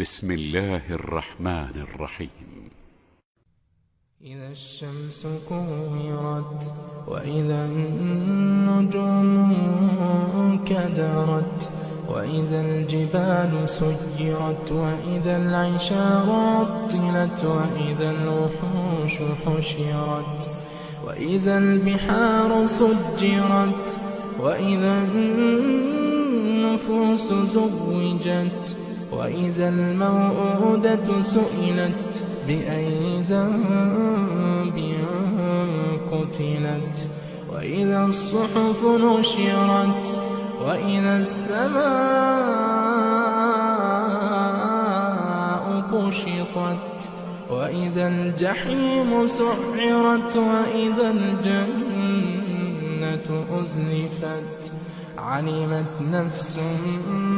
بسم الله الرحمن الرحيم. إذا الشمس كورت وإذا النجوم كدرت وإذا الجبال سيرت وإذا العشار عطلت وإذا الوحوش حشرت وإذا البحار سجرت وإذا النفوس زوجت وإذا الموءودة سئلت بأي ذنب قتلت وإذا الصحف نشرت وإذا السماء كشطت وإذا الجحيم سعرت وإذا الجنة أزلفت علمت نفس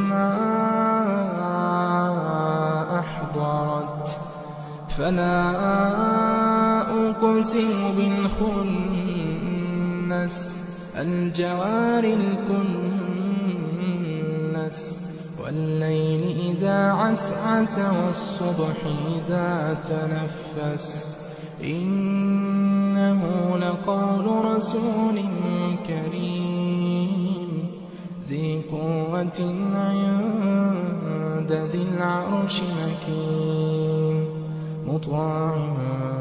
ما أحضرت فلا أقسم بالخنس الجوار الكنس والليل إذا عسعس والصبح إذا تنفس إنه لقول رسول كريم ذي قوة عند ذي العرش مكين مطاع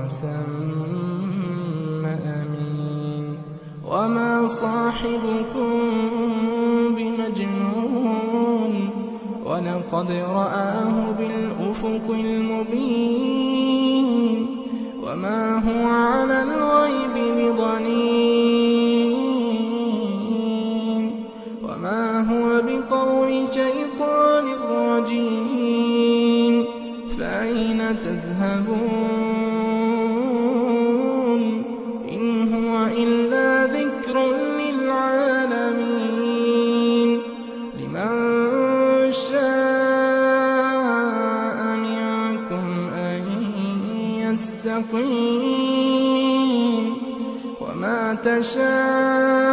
ثم أمين وما صاحبكم بمجنون ولقد رآه بالأفق المبين وما هو على الغيب بضنين وما هو بقول شيطان رجيم فأين تذهبون إن هو إلا ذكر للعالمين لمن شاء منكم أن يستقيم وما تشاءون